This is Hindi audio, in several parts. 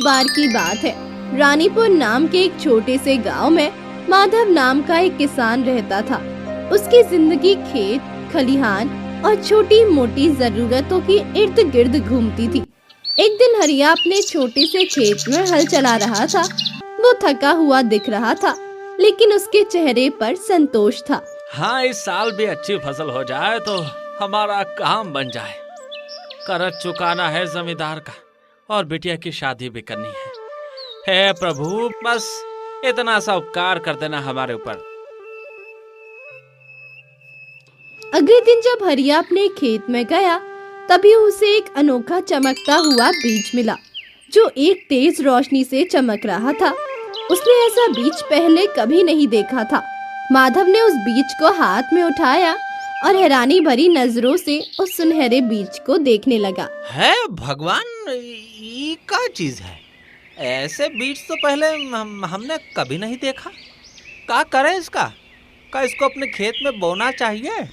बार की बात है। रानीपुर नाम के एक छोटे से गांव में माधव नाम का एक किसान रहता था। उसकी जिंदगी खेत, खलिहान और छोटी मोटी जरूरतों की इर्द गिर्द घूमती थी। एक दिन हरिया अपने छोटे से खेत में हल चला रहा था। वो थका हुआ दिख रहा था, लेकिन उसके चेहरे पर संतोष था। हाँ, इस साल भी अच्छी फसल हो जाए तो हमारा काम बन जाए। कर्ज चुकाना है जमींदार का और बिटिया की शादी भी करनी है। हे प्रभु, बस इतना सा उपकार कर देना हमारे ऊपर। अगले दिन जब हरिया अपने खेत में गया, तभी उसे एक अनोखा चमकता हुआ बीज मिला जो एक तेज रोशनी से चमक रहा था। उसने ऐसा बीज पहले कभी नहीं देखा था। माधव ने उस बीज को हाथ में उठाया और हैरानी भरी नजरों से उस सुनहरे बीज को देखने लगा। है भगवान, ये क्या चीज है? ऐसे बीज तो पहले हमने कभी नहीं देखा। क्या करें इसका? क्या इसको अपने खेत में बोना चाहिए?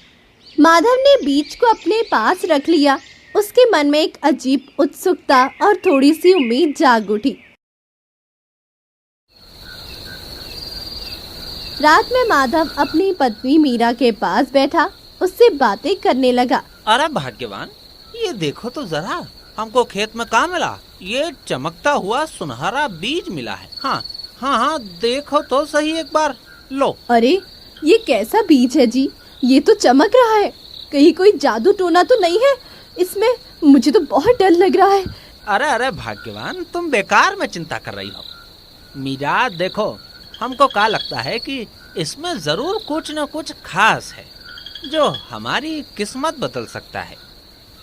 माधव ने बीज को अपने पास रख लिया। उसके मन में एक अजीब उत्सुकता और थोड़ी सी उम्मीद जाग उठी। रात में माधव अपनी पत्नी मीरा के पास बैठा उससे बातें करने लगा। अरे भाग्यवान, ये देखो तो जरा, हमको खेत में क्या मिला? ये चमकता हुआ सुनहरा बीज मिला है। हाँ हाँ हाँ, देखो तो सही एक बार। लो। अरे, ये कैसा बीज है जी? ये तो चमक रहा है। कहीं कोई जादू टोना तो नहीं है इसमें? मुझे तो बहुत डर लग रहा है। अरे अरे भाग्यवान, तुम बेकार में चिंता कर रही हो। मीरा देखो, हमको क्या लगता है कि इसमें जरूर कुछ न कुछ खास है जो हमारी किस्मत बदल सकता है।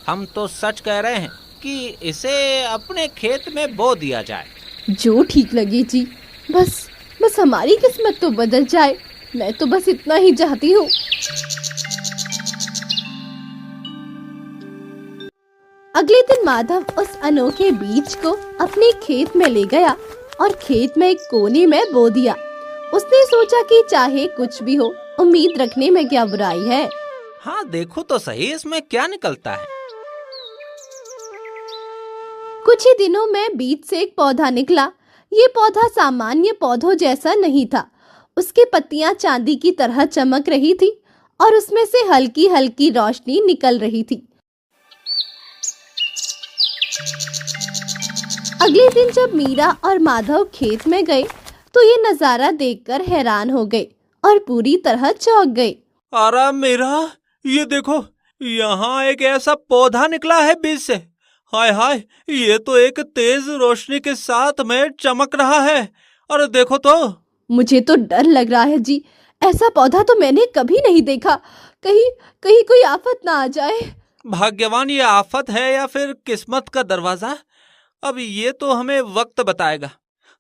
हम तो सच कह रहे हैं कि इसे अपने खेत में बो दिया जाए। जो ठीक लगे जी, बस हमारी किस्मत तो बदल जाए। मैं तो बस इतना ही चाहती हूँ। अगले दिन माधव उस अनोखे बीज को अपने खेत में ले गया और खेत में एक कोने में बो दिया। उसने सोचा कि चाहे कुछ भी हो, उम्मीद रखने में क्या बुराई है। हाँ, देखो तो सही इसमें क्या निकलता है। कुछ ही दिनों में बीज से एक पौधा निकला। ये पौधा सामान्य पौधों जैसा नहीं था। उसकी पत्तियां चांदी की तरह चमक रही थी और उसमें से हल्की हल्की रोशनी निकल रही थी। अगले दिन जब मीरा और माधव खेत में गए तो ये नजारा देखकर हैरान हो गए और पूरी तरह चौंक गए। अरे मीरा, ये देखो, यहाँ एक ऐसा पौधा निकला है बीज से। हाय हाय, ये तो एक तेज रोशनी के साथ में चमक रहा है। अरे देखो तो। मुझे तो डर लग रहा है जी। ऐसा पौधा तो मैंने कभी नहीं देखा। कहीं कोई आफत ना आ जाए। भाग्यवान, ये आफत है या फिर किस्मत का दरवाजा? अब ये तो हमें वक्त बताएगा।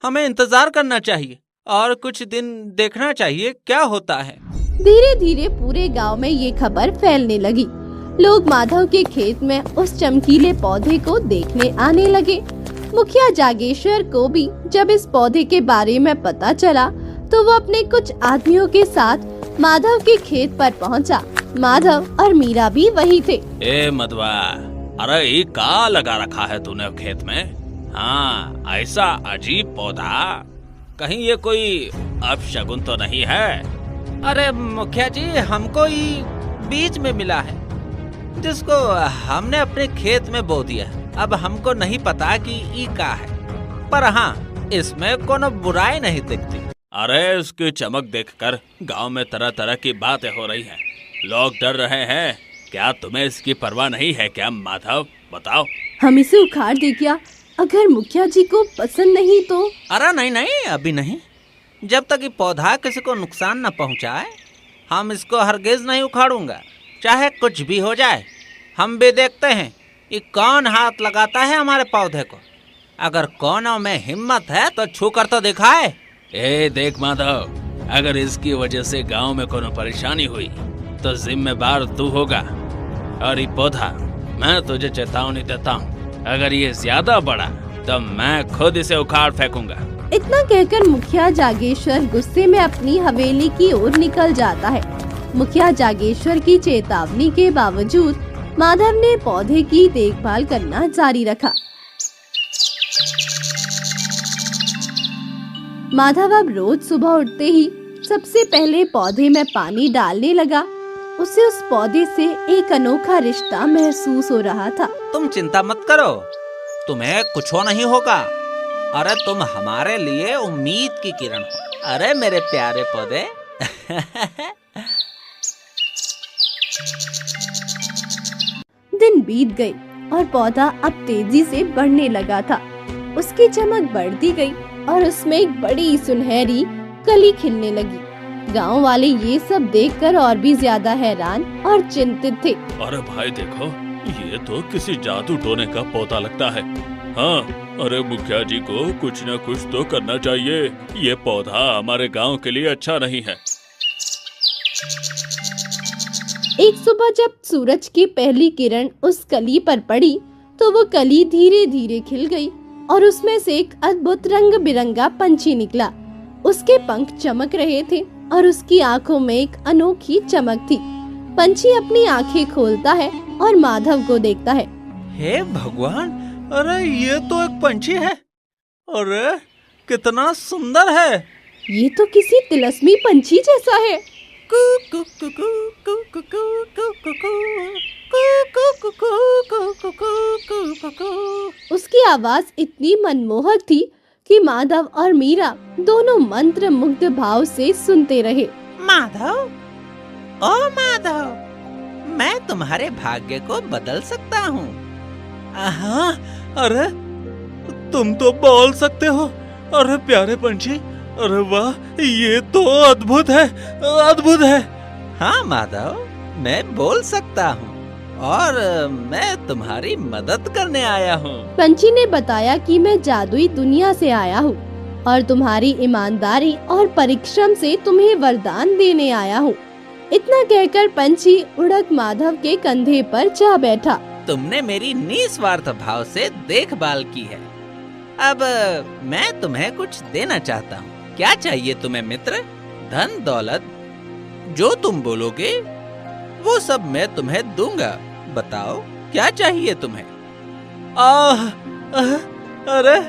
हमें इंतजार करना चाहिए और कुछ दिन देखना चाहिए क्या होता है। धीरे धीरे पूरे गांव में ये खबर फैलने लगी। लोग माधव के खेत में उस चमकीले पौधे को देखने आने लगे। मुखिया जागेश्वर को भी जब इस पौधे के बारे में पता चला तो वो अपने कुछ आदमियों के साथ माधव के खेत पर पहुंचा। माधव और मीरा भी वही थे। ए मधवा, अरे ये क्या लगा रखा है तूने खेत में? हाँ, ऐसा अजीब पौधा, कहीं ये कोई अपशगुन तो नहीं है? अरे मुखिया जी, हमको ये बीज में मिला है जिसको हमने अपने खेत में बो दिया। अब हमको नहीं पता कि ये क्या है, पर हाँ, इसमें कोनो बुराई नहीं दिखती। अरे उसकी चमक देखकर गांव में तरह तरह की बातें हो रही हैं। लोग डर रहे हैं। क्या तुम्हें इसकी परवाह नहीं है क्या माधव? बताओ। हम इसे उखाड़ दे क्या? अगर मुखिया जी को पसंद नहीं तो? अरे नहीं नहीं, अभी नहीं। जब तक ये पौधा किसी को नुकसान न पहुंचाए, हम इसको हरगिज नहीं उखाड़ूंगा, चाहे कुछ भी हो जाए। हम भी देखते हैं ये कौन हाथ लगाता है हमारे पौधे को। अगर कोनों में हिम्मत है तो छू कर तो दिखाए। ए देख माधव, अगर इसकी वजह से गांव में कोनो परेशानी हुई तो जिम्मेदार तू होगा। और ये पौधा, मैं तुझे चेतावनी देता हूँ, अगर ये ज्यादा बड़ा तो मैं खुद इसे उखाड़ फेंकूंगा। इतना कहकर मुखिया जागेश्वर गुस्से में अपनी हवेली की ओर निकल जाता है। मुखिया जागेश्वर की चेतावनी के बावजूद माधव ने पौधे की देखभाल करना जारी रखा। माधव अब रोज सुबह उठते ही सबसे पहले पौधे में पानी डालने लगा। उसे उस पौधे से एक अनोखा रिश्ता महसूस हो रहा था। तुम चिंता मत करो, तुम्हें कुछ नहीं होगा। अरे तुम हमारे लिए उम्मीद की किरण हो। अरे मेरे प्यारे पौधे। दिन बीत गई और पौधा अब तेजी से बढ़ने लगा था। उसकी चमक बढ़ती गई और उसमें एक बड़ी सुनहरी कली खिलने लगी। गांव वाले ये सब देखकर और भी ज्यादा हैरान और चिंतित थे। अरे भाई देखो, ये तो किसी जादू टोने का पौधा लगता है। हाँ, अरे मुखिया जी को कुछ न कुछ तो करना चाहिए। ये पौधा हमारे गांव के लिए अच्छा नहीं है। एक सुबह जब सूरज की पहली किरण उस कली पर पड़ी तो वो कली धीरे धीरे खिल गई और उसमें से एक अद्भुत रंग बिरंगा पंछी निकला। उसके पंख चमक रहे थे और उसकी आंखों में एक अनोखी चमक थी। पंछी अपनी आंखें खोलता है और माधव को देखता है। हे भगवान, अरे ये तो एक पंछी है। अरे कितना सुंदर है। ये तो किसी तिलस्मी पंछी जैसा है। उसकी आवाज इतनी मनमोहक थी कि माधव और मीरा दोनों मंत्र मुग्ध भाव से सुनते रहे। माधव, ओ माधव, मैं तुम्हारे भाग्य को बदल सकता हूँ। हाँ, अरे तुम तो बोल सकते हो। अरे प्यारे पंछी, अरे वाह, ये तो अद्भुत है, अद्भुत है। हाँ माधव, मैं बोल सकता हूँ और मैं तुम्हारी मदद करने आया हूँ। पंछी ने बताया कि मैं जादुई दुनिया से आया हूँ और तुम्हारी ईमानदारी और परिश्रम से तुम्हें वरदान देने आया हूँ। इतना कहकर पंछी उड़क माधव के कंधे पर जा बैठा। तुमने मेरी निस्वार्थ भाव से देखभाल की है। अब मैं तुम्हें कुछ देना चाहता हूँ। क्या चाहिए तुम्हें मित्र? धन दौलत, जो तुम बोलोगे वो सब मैं तुम्हें दूंगा। बताओ क्या चाहिए तुम्हें? अरे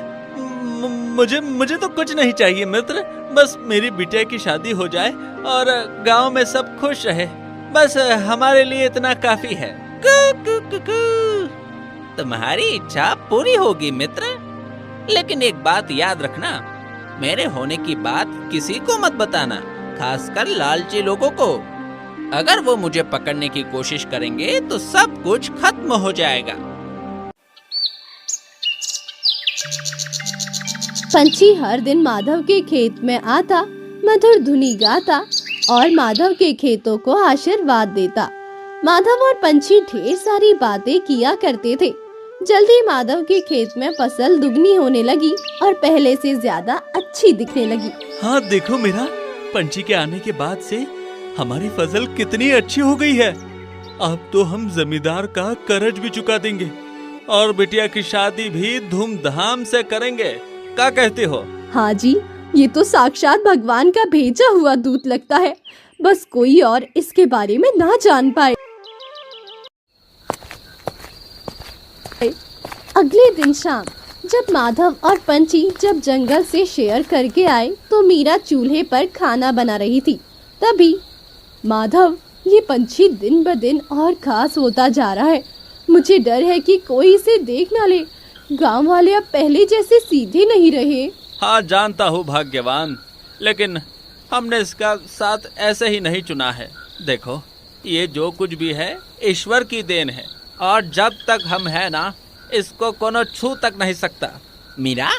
मुझे तो कुछ नहीं चाहिए मित्र। बस मेरी बिटिया की शादी हो जाए और गांव में सब खुश रहे। बस हमारे लिए इतना काफी है। तुम्हारी इच्छा पूरी होगी मित्र, लेकिन एक बात याद रखना, मेरे होने की बात किसी को मत बताना, खासकर लालची लोगों को। अगर वो मुझे पकड़ने की कोशिश करेंगे तो सब कुछ खत्म हो जाएगा। पंछी हर दिन माधव के खेत में आता, मधुर धुनी गाता और माधव के खेतों को आशीर्वाद देता। माधव और पंछी ढेर सारी बातें किया करते थे। जल्दी माधव के खेत में फसल दुगनी होने लगी और पहले से ज्यादा अच्छी दिखने लगी। हाँ देखो मीरा, पंछी के आने के बाद से हमारी फसल कितनी अच्छी हो गई है। अब तो हम जमींदार का कर्ज भी चुका देंगे और बिटिया की शादी भी धूमधाम से करेंगे। क्या कहते हो? हाँ जी, ये तो साक्षात भगवान का भेजा हुआ दूत लगता है। बस कोई और इसके बारे में ना जान पाए। अगले दिन शाम जब माधव और पंछी जब जंगल से शेयर करके आए तो मीरा चूल्हे पर खाना बना रही थी। तभी माधव, ये पंछी दिन ब दिन और खास होता जा रहा है। मुझे डर है कि कोई इसे देख ना ले। गांव वाले अब पहले जैसे सीधे नहीं रहे। हाँ जानता हूँ भाग्यवान, लेकिन हमने इसका साथ ऐसे ही नहीं चुना है। देखो, ये जो कुछ भी है ईश्वर की देन है और जब तक हम है ना, इसको कोनो छू तक नहीं सकता। मीरा,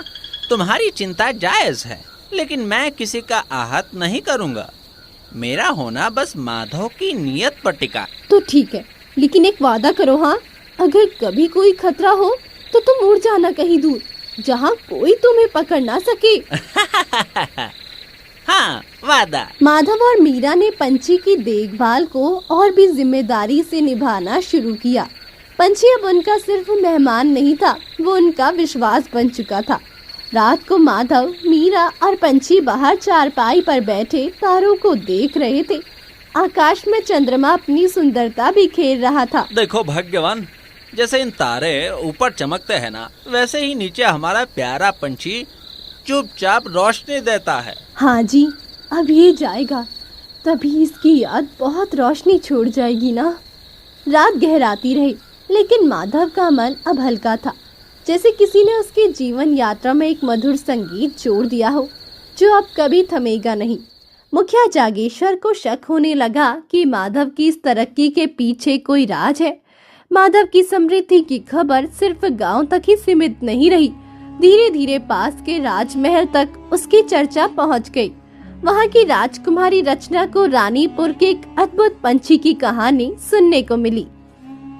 तुम्हारी चिंता जायज है, लेकिन मैं किसी का आहत नहीं करूँगा। मेरा होना बस माधव की नियत पर टिका। तो ठीक है, लेकिन एक वादा करो। हाँ, अगर कभी कोई खतरा हो तो तुम उड़ जाना कहीं दूर, जहाँ कोई तुम्हें पकड़ ना सके। हाँ, वादा। माधव और मीरा ने पंछी की देखभाल को और भी जिम्मेदारी से निभाना शुरू किया। पंछी अब उनका सिर्फ मेहमान नहीं था, वो उनका विश्वास बन चुका था। रात को माधव, मीरा और पंछी बाहर चारपाई पर बैठे तारों को देख रहे थे। आकाश में चंद्रमा अपनी सुंदरता बिखेर रहा था। देखो भाग्यवान, जैसे इन तारे ऊपर चमकते हैं ना, वैसे ही नीचे हमारा प्यारा पंछी चुपचाप रोशनी देता है। हाँ जी, अब ये जाएगा, तभी इसकी याद बहुत रोशनी छोड़ जाएगी ना। रात गहराती रही, लेकिन माधव का मन अब हल्का था, जैसे किसी ने उसके जीवन यात्रा में एक मधुर संगीत जोड़ दिया हो, जो अब कभी थमेगा नहीं। मुखिया जागेश्वर को शक होने लगा कि माधव की इस तरक्की के पीछे कोई राज है। माधव की समृद्धि की खबर सिर्फ गांव तक ही सीमित नहीं रही, धीरे धीरे पास के राजमहल तक उसकी चर्चा पहुंच गई। वहां की राजकुमारी रचना को रानीपुर के एक अद्भुत पंछी की कहानी सुनने को मिली।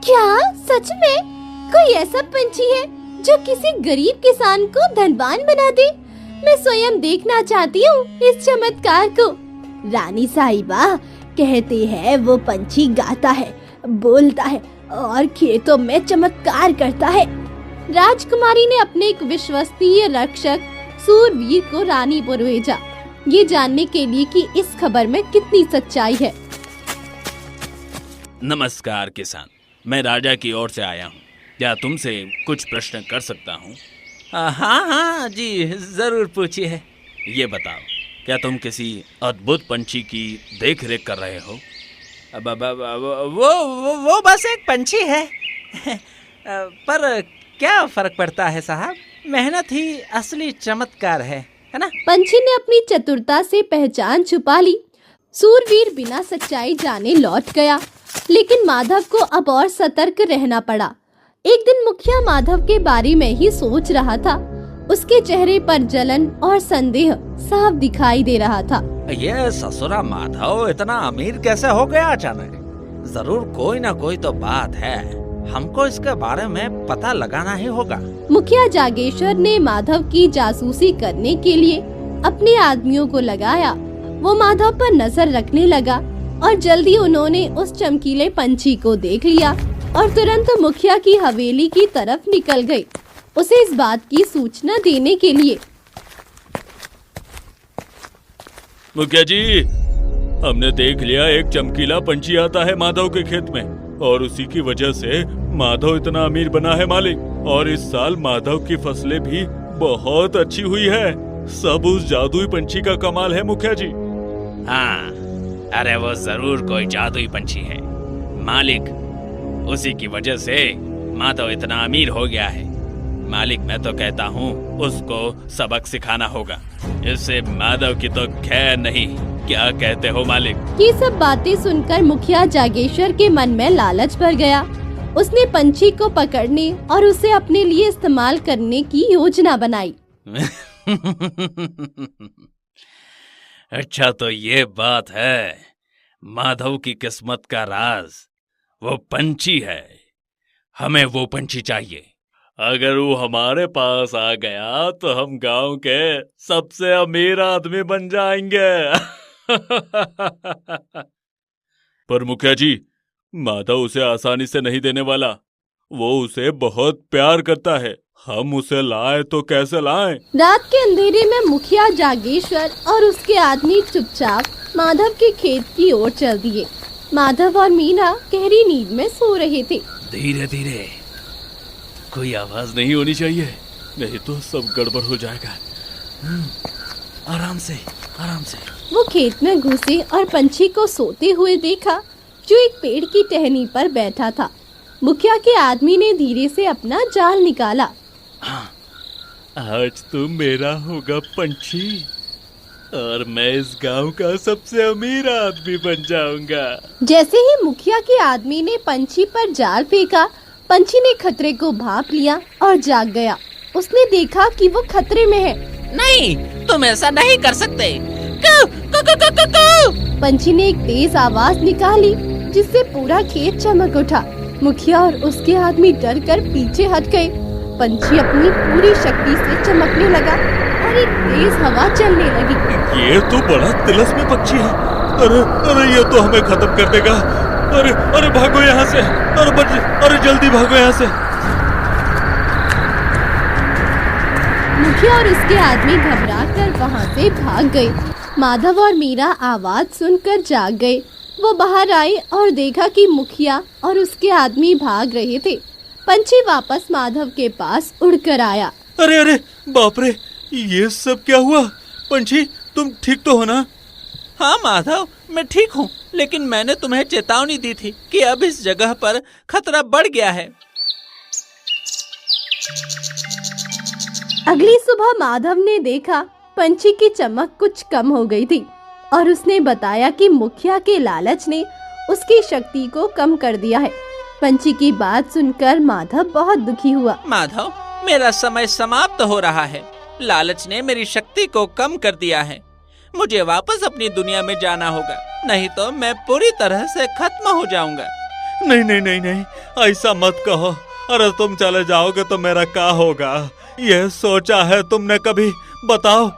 क्या सच में कोई ऐसा पंछी है जो किसी गरीब किसान को धनवान बना दे? मैं स्वयं देखना चाहती हूँ इस चमत्कार को। रानी साहिबा, कहते हैं वो पंछी गाता है, बोलता है और खेतों में चमत्कार करता है। राजकुमारी ने अपने एक विश्वसनीय रक्षक सूरवीर को रानीपुर भेजा, ये जानने के लिए कि इस खबर में कितनी सच्चाई है। नमस्कार किसान, मैं राजा की ओर से आया हूँ। क्या तुमसे कुछ प्रश्न कर सकता हूँ? हाँ जी, जरूर पूछिए। ये बताओ, क्या तुम किसी अद्भुत पंछी की देख रेख कर रहे हो? वो बस एक पंछी है। पर क्या फर्क पड़ता है साहब, मेहनत ही असली चमत्कार है ना? पंछी ने अपनी चतुरता से पहचान छुपा ली। सूरवीर बिना सच्चाई जाने लौट गया, लेकिन माधव को अब और सतर्क रहना पड़ा। एक दिन मुखिया माधव के बारे में ही सोच रहा था। उसके चेहरे पर जलन और संदेह साफ दिखाई दे रहा था। ये ससुरा माधव इतना अमीर कैसे हो गया अचानक? जरूर कोई ना कोई तो बात है, हमको इसके बारे में पता लगाना ही होगा। मुखिया जागेश्वर ने माधव की जासूसी करने के लिए अपने आदमियों को लगाया। वो माधव पर नजर रखने लगा और जल्दी उन्होंने उस चमकीले पंछी को देख लिया और तुरंत मुखिया की हवेली की तरफ निकल गए, उसे इस बात की सूचना देने के लिए। मुखिया जी, हमने देख लिया एक चमकीला पंछी आता है माधव के खेत में, और उसी की वजह से माधव इतना अमीर बना है मालिक। और इस साल माधव की फसलें भी बहुत अच्छी हुई है। सब उस जादुई पंछी का कमाल है मुखिया जी। हाँ, अरे वो जरूर कोई जादुई पंछी है मालिक, उसी की वजह से माधव इतना अमीर हो गया है। मालिक, मैं तो कहता हूँ उसको सबक सिखाना होगा, इससे माधव की तो खैर नहीं। क्या कहते हो मालिक? ये सब बातें सुनकर मुखिया जागेश्वर के मन में लालच भर गया। उसने पंछी को पकड़ने और उसे अपने लिए इस्तेमाल करने की योजना बनाई। अच्छा, तो ये बात है। माधव की किस्मत का राज वो पंछी है। हमें वो पंछी चाहिए। अगर वो हमारे पास आ गया तो हम गांव के सबसे अमीर आदमी बन जाएंगे। पर मुखिया जी, माधव उसे आसानी से नहीं देने वाला। वो उसे बहुत प्यार करता है। हम उसे लाए तो कैसे लाएं? रात के अंधेरे में मुखिया जागेश्वर और उसके आदमी चुपचाप माधव के खेत की ओर चल दिए। माधव और मीना गहरी नींद में सो रहे थे। धीरे धीरे, कोई आवाज नहीं होनी चाहिए, नहीं तो सब गड़बड़ हो जाएगा। आराम से, आराम से। वो खेत में घुसे और पंछी को सोते हुए देखा, जो एक पेड़ की टहनी पर बैठा था। मुखिया के आदमी ने धीरे से अपना जाल निकाला। आज तो मेरा होगा पंछी, और मैं इस गांव का सबसे अमीर आदमी बन जाऊंगा। जैसे ही मुखिया के आदमी ने पंछी पर जाल फेंका, पंछी ने खतरे को भांप लिया और जाग गया। उसने देखा कि वो खतरे में है। नहीं, तुम ऐसा नहीं कर सकते। पंछी ने एक तेज आवाज निकाली, जिससे पूरा खेत चमक उठा। मुखिया और उसके आदमी डर कर पीछे हट गए। पंछी अपनी पूरी शक्ति से चमकने लगा और एक तेज हवा चलने लगी। ये तो बड़ा तिलस्मी पक्षी है। अरे ये तो हमें खत्म कर देगा। अरे भागो यहाँ से। अरे जल्दी भागो यहाँ से। मुखिया और उसके आदमी घबराकर वहाँ से भाग गए। माधव और मीरा आवाज सुनकर जाग गए। वो बाहर आए और देखा कि मुखिया और उसके आदमी भाग रहे थे। पंछी वापस माधव के पास उड़कर आया। अरे अरे बाप रे, ये सब क्या हुआ? पंछी, तुम ठीक तो हो ना? हाँ माधव, मैं ठीक हूँ, लेकिन मैंने तुम्हें चेतावनी दी थी कि अब इस जगह पर खतरा बढ़ गया है। अगली सुबह माधव ने देखा पंछी की चमक कुछ कम हो गई थी और उसने बताया कि मुखिया के लालच ने उसकी शक्ति को कम कर दिया है। पंछी की बात सुनकर माधव बहुत दुखी हुआ। माधव, मेरा समय समाप्त हो रहा है। लालच ने मेरी शक्ति को कम कर दिया है। मुझे वापस अपनी दुनिया में जाना होगा, नहीं तो मैं पूरी तरह से खत्म हो जाऊंगा। नहीं नहीं नहीं नहीं, ऐसा मत कहो। अरे तुम चले जाओगे तो मेरा क्या होगा? यह सोचा है तुमने कभी? बताओ।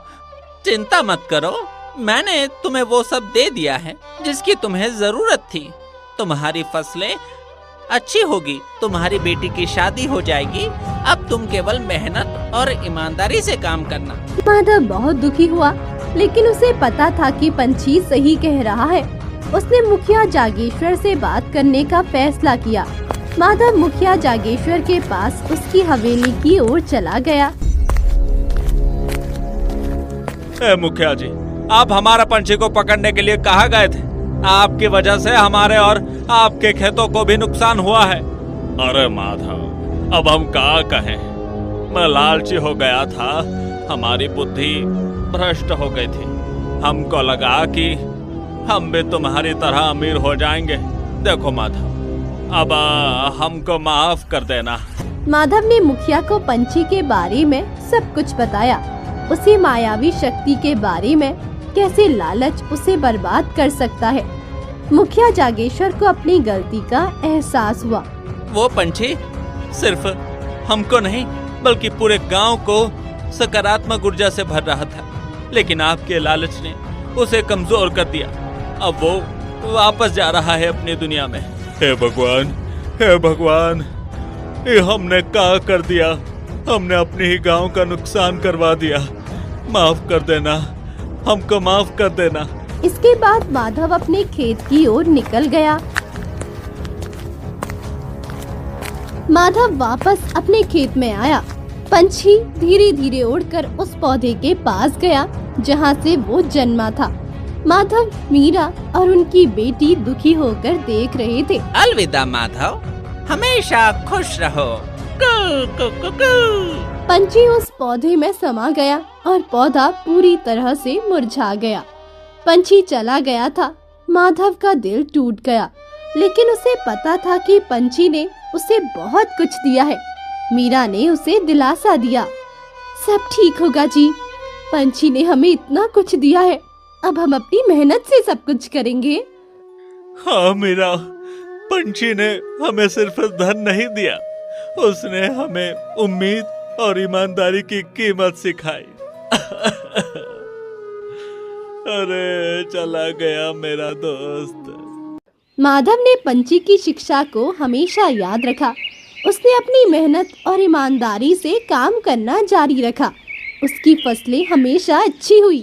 चिंता मत करो, मैंने तुम्हें वो सब दे दिया है जिसकी तुम्हें जरूरत थी। तुम्हारी फसलें अच्छी होगी, तुम्हारी बेटी की शादी हो जाएगी। अब तुम केवल मेहनत और ईमानदारी से काम करना। माधव बहुत दुखी हुआ, लेकिन उसे पता था कि पंछी सही कह रहा है। उसने मुखिया जागेश्वर से बात करने का फैसला किया। माधव मुखिया जागेश्वर के पास उसकी हवेली की ओर चला गया। ए मुखिया जी, आप हमारा पंछी को पकड़ने के लिए कहाँ गए थे? आपकी वजह से हमारे और आपके खेतों को भी नुकसान हुआ है। अरे माधव, अब हम क्या कहें? मैं लालची हो गया था, हमारी बुद्धि भ्रष्ट हो गई थी। हमको लगा कि हम भी तुम्हारी तरह अमीर हो जाएंगे। देखो माधव, अब हमको माफ कर देना। माधव ने मुखिया को पंछी के बारे में सब कुछ बताया। उसी मायावी शक्ति के बारे में, कैसे लालच उसे बर्बाद कर सकता है। मुखिया जागेश्वर को अपनी गलती का एहसास हुआ। वो पंछी सिर्फ हमको नहीं बल्कि पूरे गांव को सकारात्मक ऊर्जा से भर रहा था, लेकिन आपके लालच ने उसे कमजोर कर दिया। अब वो वापस जा रहा है अपनी दुनिया में। हे भगवान, हे भगवान, ये हमने क्या कर दिया? हमने अपने ही गांव का नुकसान करवा दिया। माफ कर देना, हमको माफ कर देना। इसके बाद माधव अपने खेत की ओर निकल गया। माधव वापस अपने खेत में आया। पंछी धीरे धीरे उड़कर उस पौधे के पास गया जहाँ से वो जन्मा था। माधव, मीरा और उनकी बेटी दुखी होकर देख रहे थे। अलविदा माधव, हमेशा खुश रहो। कू, कू, कू, कू। पंछी उस पौधे में समा गया और पौधा पूरी तरह से मुरझा गया। पंछी चला गया था। माधव का दिल टूट गया, लेकिन उसे पता था कि पंछी ने उसे बहुत कुछ दिया है। मीरा ने उसे दिलासा दिया, सब ठीक होगा जी, पंछी ने हमें इतना कुछ दिया है, अब हम अपनी मेहनत से सब कुछ करेंगे। हाँ मीरा, पंछी ने हमें सिर्फ धन नहीं दिया, उसने हमें उम्मीद और ईमानदारी की कीमत सिखाई। अरे चला गया मेरा दोस्त। माधव ने पंछी की शिक्षा को हमेशा याद रखा। उसने अपनी मेहनत और ईमानदारी से काम करना जारी रखा। उसकी फसलें हमेशा अच्छी हुई।